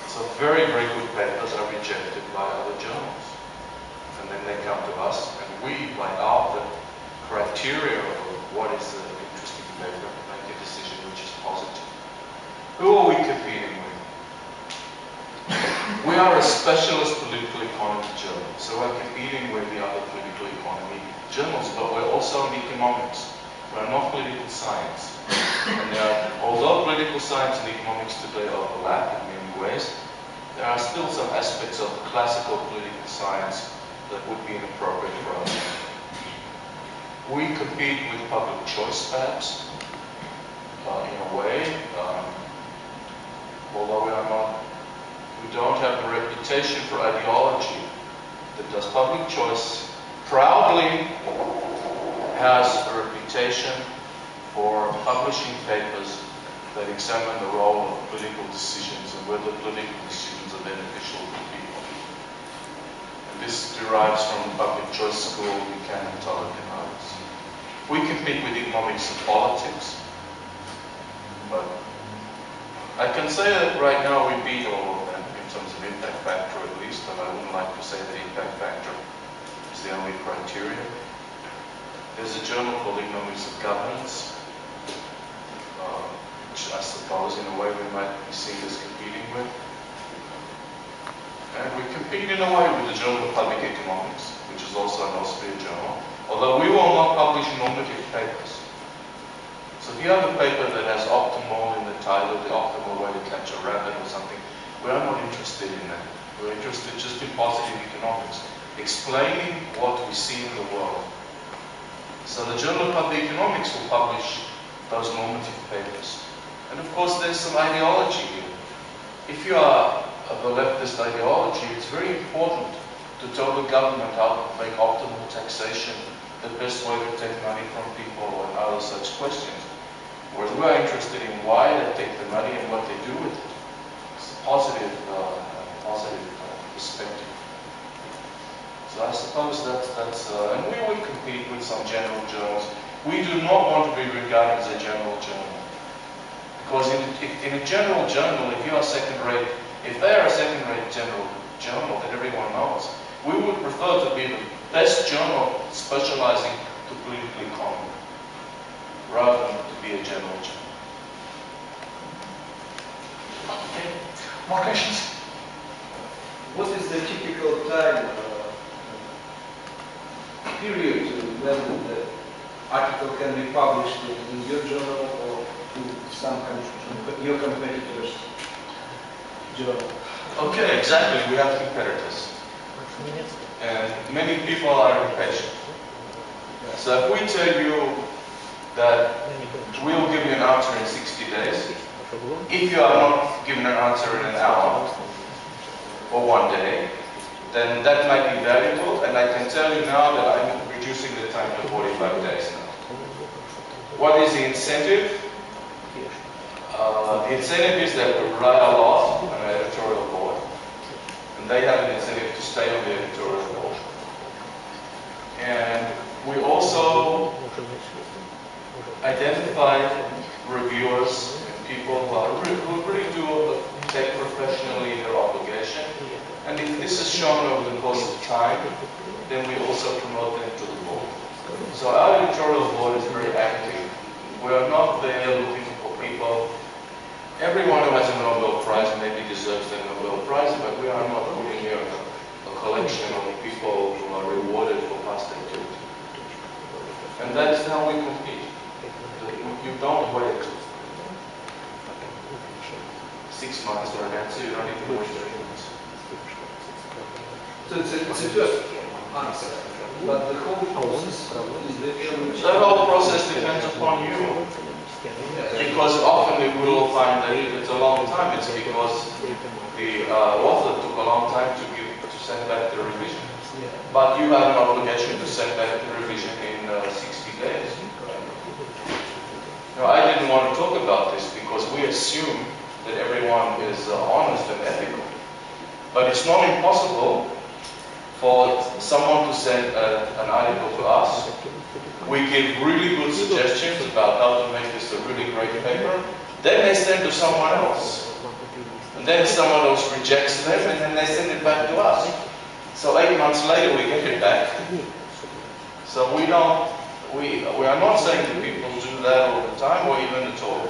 So very, very good papers are rejected by other journals. And then they come to us and we, by our criteria of what is an interesting paper, make a decision which is positive. Who are we competing with? We are a specialist political economy journal, so we're competing with the other political economy journals, but we're also in economics. We're not political science. And although political science and economics today overlap in many ways, there are still some aspects of classical political science that would be inappropriate for us. We compete with public choice, perhaps, in a way, although we don't have a reputation for ideology that does public choice proudly has a reputation for publishing papers that examine the role of political decisions and whether political decisions are beneficial to people. And this derives from the public choice school, Buchanan, Tulloch, and others. We compete with economics and politics, but I can say that right now we beat all of them in terms of impact factor at least, and I wouldn't like to say that impact factor is the only criteria. There's a journal called Economics of Governance, which I suppose in a way we might be seen as competing with. And we compete in a way with the Journal of Public Economics, which is is also an Elsevier journal, although we will not publish normative papers. So if you have a paper that has optimal in the title, the optimal way to catch a rabbit or something, we are not interested in that. We're interested just in positive economics, explaining what we see in the world. So the Journal of Public Economics will publish those normative papers. And of course there's some ideology here. If you are of a leftist ideology, it's very important to tell the government how to make optimal taxation, the best way to take money from people and other such questions. Whereas we are interested in why they take the money and what they do with it. It's a positive perspective. So I suppose that's and we would compete with some general journals. We do not want to be regarded as a general journal. Because in a general journal, if you are second-rate, if they are a second-rate journal that everyone knows, we would prefer to be the best journal specializing to political economy, rather than to be a general journal. Okay. More questions? What is the typical time period when the article can be published in your journal or your competitors' journal? Okay, exactly. We have competitors. And many people are impatient. So if we tell you that we'll give you an answer in 60 days, if you are not given an answer in an hour or 1 day, then that might be valuable, and I can tell you now that I'm reducing the time to 45 days now. What is the incentive? The incentive is that we write a lot on an editorial board, and they have an incentive to stay on the editorial board. And we also identify reviewers and people who really do take professionally their obligation. And if this is shown over the course of time, then we also promote them to the board. So our editorial board is very active. We are not there looking for people. Everyone who has a Nobel Prize maybe deserves the Nobel Prize, but we are not putting here a collection of people who are rewarded for past activity. And that's how we compete. You don't wait 6 months for an answer, you don't even wait 3 months. So it's a first answer, but the whole process is the The whole process depends upon you. Because often we will find that if it's a long time, it's because the author took a long time to send back the revision. But you have an obligation to send back the revision in 60 days. Now, I didn't want to talk about this because we assume that everyone is honest and ethical. But it's not impossible for someone to send an article to us. We give really good suggestions about how to make this a really great paper. Then they send to someone else. And then someone else rejects them, and then they send it back to us. So 8 months later, we get it back. So we are not saying that people do that all the time, or even at all.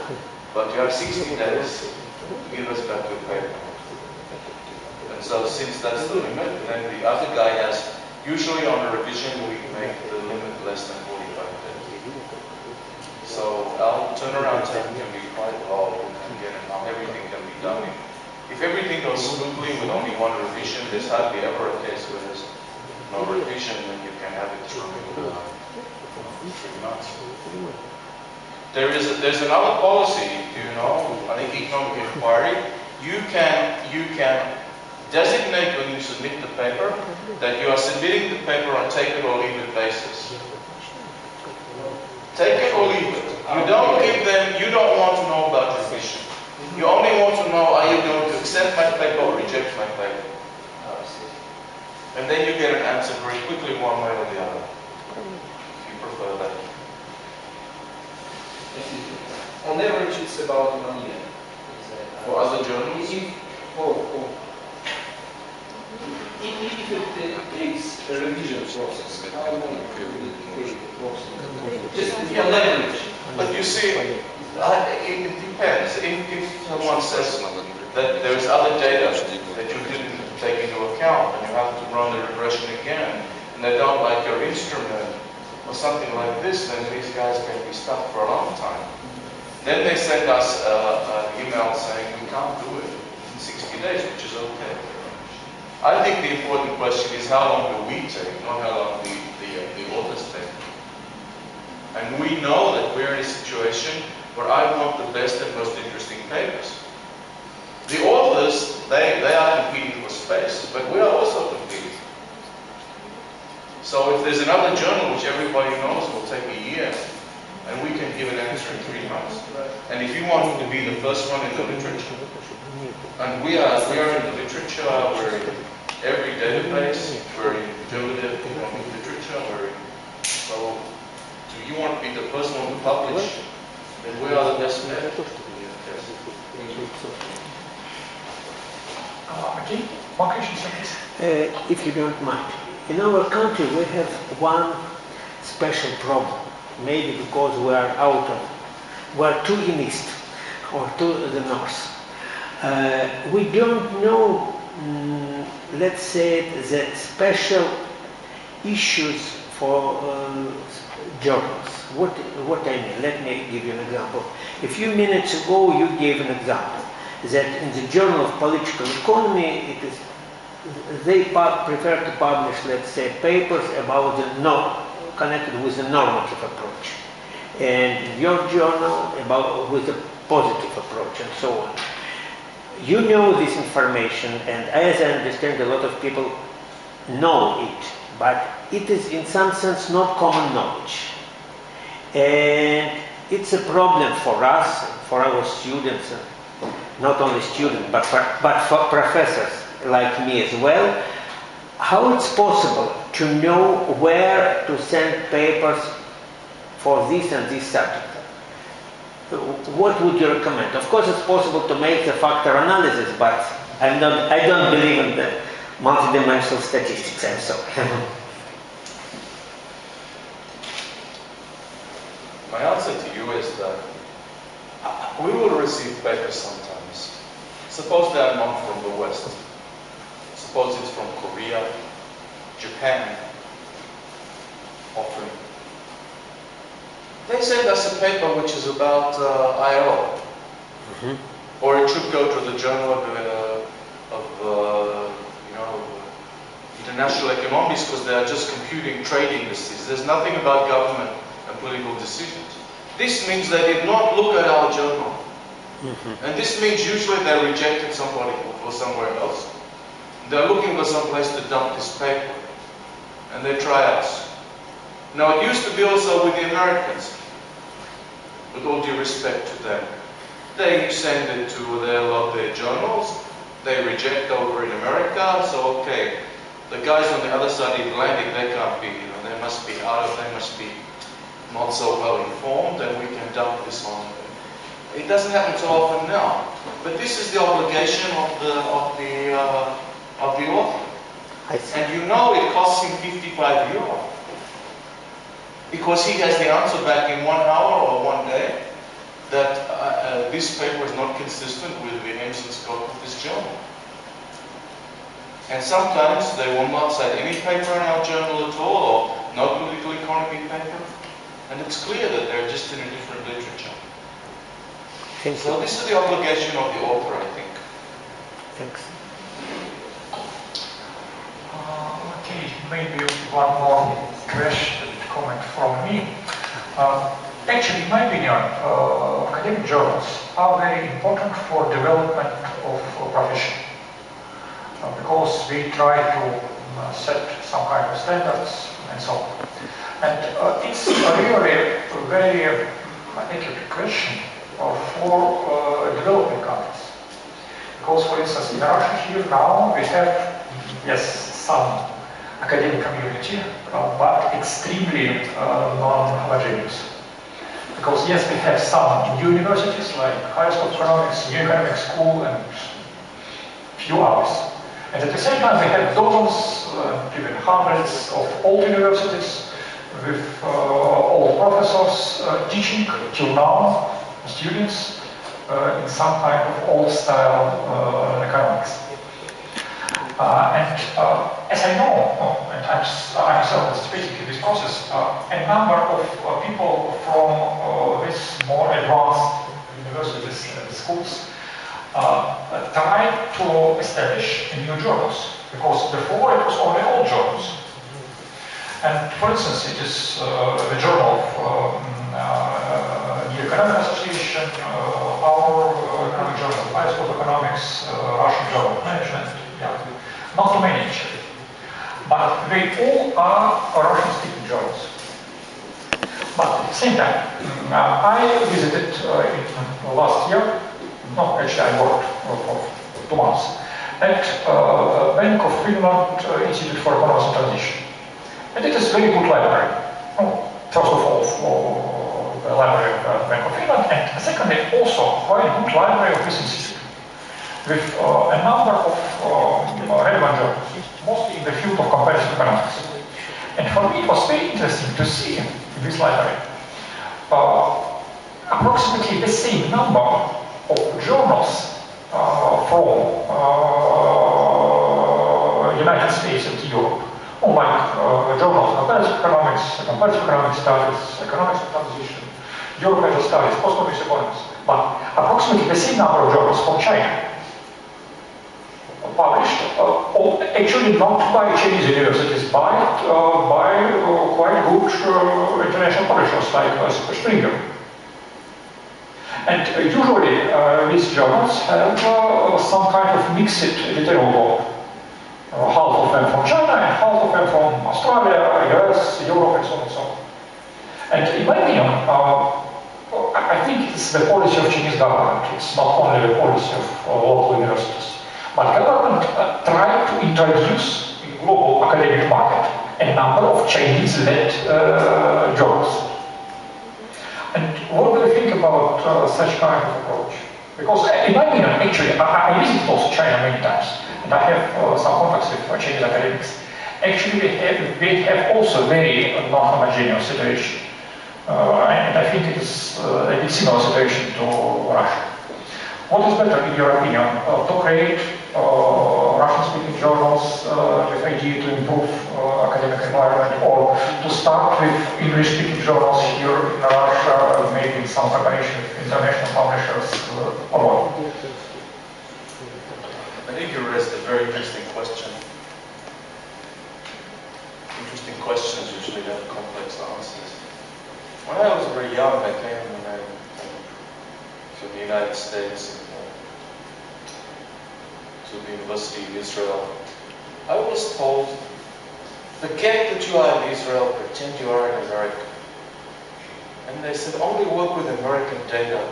But you have 60 days to give us back your paper. And so since that's the limit, then the other guy has, usually on a revision, we make the limit less than 45 days. So our turnaround time can be quite low, everything can be done. If everything goes smoothly with only one revision, there's hardly ever a case where there's no revision, and you can have it through in 3 months. There's another policy, you know, I think economic inquiry. You can designate when you submit the paper that you are submitting the paper on take it or leave it basis. Take it or leave it. You don't give them, you don't want to know about revision. You only want to know, are you going to accept my paper or reject my paper? And then you get an answer very quickly one way or the other, if you prefer that. On average, it's about 1 year. For other journals? If it takes a revision process, how long will it take? Just on average. But you see, it depends. If someone says that there is other data that you didn't take into account and you have to run the regression again, and they don't like your instrument or something like this, then these guys can be stuck for a long time. Then they send us an email saying we can't do it in 60 days, which is okay. I think the important question is how long do we take, not how long the authors take. And we know that we're in a situation where I want the best and most interesting papers. The authors, they are competing for space, but we are also competing. So if there's another journal which everybody knows will take a year, and we can give an answer in 3 months. And if you want to be the first one in the literature, and we are in the literature, we're in every database, we're in derivative economic literature, so do you want to be the first one to publish, then we are the best bet. Okay, one question, please. If you don't mind. In our country we have one special problem. Maybe because we are too in east or to the north. We don't know, let's say, the special issues for journals. What I mean, let me give you an example. A few minutes ago you gave an example that in the Journal of Political Economy they prefer to publish, let's say, papers about connected with a normative approach, and your journal with a positive approach, and so on. You know this information, and as I understand, a lot of people know it, but it is in some sense not common knowledge. And it's a problem for us, for our students, not only students, but for professors like me as well, how it's possible to know where to send papers for this and this subject. What would you recommend? Of course it's possible to make the factor analysis, but I don't believe in the multidimensional statistics, I'm sorry. My answer to you is that we will receive papers sometimes. Suppose they are not from the West. Suppose it's from Korea, Japan, often. They send us a paper which is about IO, or it should go to the Journal of International Economics because they are just computing trade indices. There's nothing about government and political decisions. This means they did not look at our journal, and this means usually they rejected somebody or somewhere else. They're looking for some place to dump this paper, and they try us. Now, it used to be also with the Americans, with all due respect to them. They send it to their journals, they reject over in America, so okay, the guys on the other side of the Atlantic, they can't be, they must be they must be not so well informed, and we can dump this on them. It doesn't happen so often now, but this is the obligation of the author. And you know it costs him €55 because he has the answer back in 1 hour or 1 day that this paper is not consistent with the aims and scope of this journal. And sometimes they will not cite any paper in our journal at all, or no political economy paper, and it's clear that they're just in a different literature. So this is the obligation of the author, I think. Thanks. Okay, maybe one more question, comment from me. Actually, in my opinion, academic journals are very important for development of a profession. Because we try to set some kind of standards and so on. And it's really a very accurate question for developing countries. Because, for instance, in Russia here now we have, yes, some academic community, but extremely non-homogeneous. Because yes, we have some new universities like High School of Economics, New Economic School, and few others. And at the same time, we have dozens, even hundreds of old universities with old professors teaching till now students in some kind of old style economics. As I know, and I'm myself participating in this process, a number of people from these more advanced universities and schools tried to establish new journals, because before it was only old journals. And for instance, it is the journal of the Economic Association, our economic journal, Bias of Economics, Russian Journal of Management, not too many actually. But they all are Russian-speaking journals. But at the same time, I visited in last year, no, actually I worked for 2 months, at Bank of Hillman Institute for Economics and Transition. And it is a very good library. First of all, the library of Bank of Hillman, and secondly, also quite a good library of this institute, with a number of relevant journals, mostly in the field of comparative economics. And for me, it was very interesting to see in this library approximately the same number of journals from United States and Europe, like journals of comparative economic studies, economics of transition, European studies, post-modernist economics, but approximately the same number of journals from China published, actually not by Chinese universities, by quite good international publishers like Springer. And usually these journals have some kind of mixed editorial board. Half of them from China and half of them from Australia, US, Europe, and so on and so on. And in my opinion, I think it's the policy of Chinese government. It's not only the policy of local universities. But government tried to introduce in global academic market a number of Chinese-led journals. And what do you think about such kind of approach? Because in my opinion, actually, I visited also China many times, and I have some contacts with Chinese academics. Actually, they have also very non-homogeneous situation. And I think it is a bit similar situation to Russia. What is better, in your opinion, to create Russian-speaking journals with idea to improve academic environment, or to start with English-speaking journals here in Russia, maybe in some combination with international publishers, or what? I think you raised a very interesting question. Interesting questions usually have complex answers. When I was very young, I came to the United States and to the University of Israel. I was told, forget that you are in Israel, pretend you are in America. And they said, only work with American data.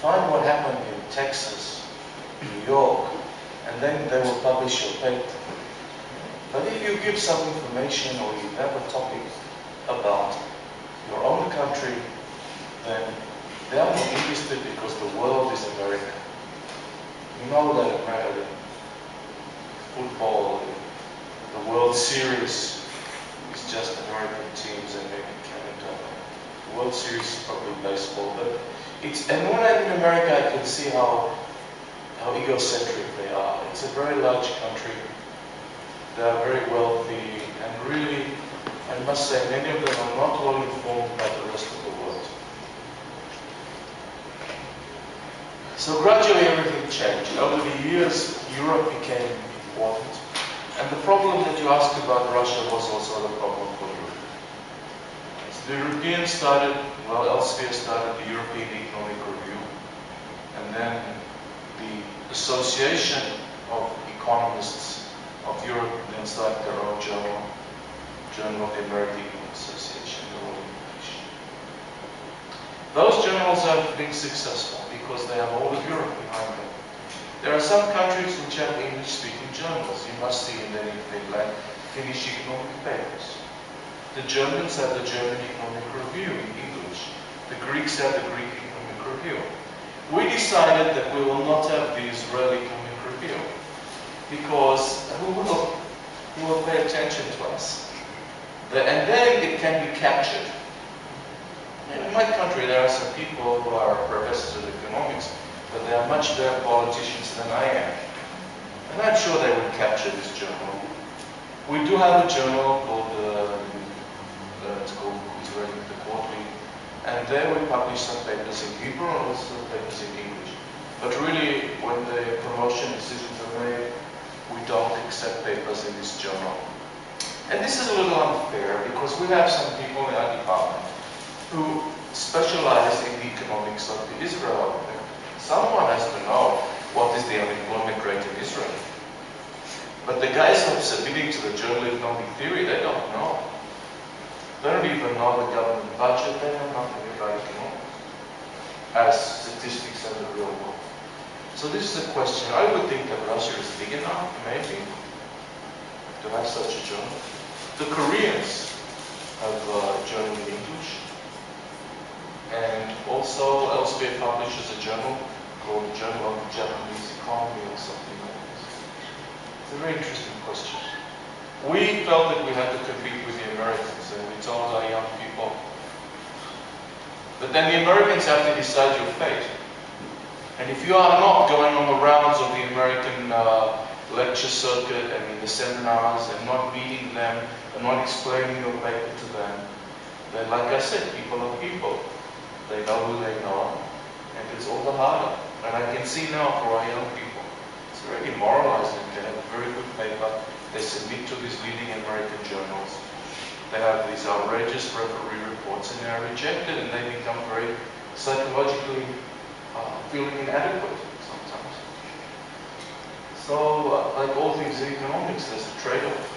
Find what happened in Texas, New York, and then they will publish your paper. But if you give some information or you have a topic about your own country, then they are not interested because the world is America. You know that America, football, the World Series is just American teams and maybe Canada. The World Series is probably baseball, but it's, and when I'm in America, I can see how egocentric they are. It's a very large country. They are very wealthy, and really, I must say, many of them are not well informed by the rest of the world. So gradually everything changed. Over the years, Europe became important. And the problem that you asked about Russia was also the problem for Europe. So the Europeans started, well, Elsevier started the European Economic Review. And then the Association of Economists of Europe then started their own journal, Journal of the American Economic Association, their own publication. Those journals have been successful because they have all of Europe behind them. There are some countries which have English-speaking journals. You must see in Finland Finnish economic papers. The Germans have the German Economic Review in English. The Greeks have the Greek Economic Review. We decided that we will not have the Israeli Economic Review because who will pay attention to us? And then it can be captured. In my country, there are some people who are professors of economics, but they are much better politicians than I am. And I'm sure they would capture this journal. We do have a journal called, it's called The Quarterly, and there we publish some papers in Hebrew and also papers in English. But really, when the promotion decisions are made, we don't accept papers in this journal. And this is a little unfair because we have some people in our department who specialize in the economics of the Israel. Someone has to know what is the unemployment rate in Israel. But the guys who are submitting to the Journal of Economic Theory, they don't know. They don't even know the government budget, they know nothing about economics as statistics in the real world. So this is a question. I would think that Russia is big enough, maybe, to have such a journal. The Koreans have a journal in English. And also Elsevier publishes a journal called Journal of the Japanese Economy or something like this. It's a very interesting question. We felt that we had to compete with the Americans, and we told our young people. But then the Americans have to decide your fate. And if you are not going on the rounds of the American lecture circuit and in the seminars and not meeting them and not explaining your paper to them, then like I said, people are people. They know who they know, and it's all the harder. And I can see now for our young people, it's very demoralizing. They have a very good paper, they submit to these leading American journals. They have these outrageous referee reports and they are rejected and they become very psychologically feeling inadequate sometimes. So, like all things in economics, there's a trade-off.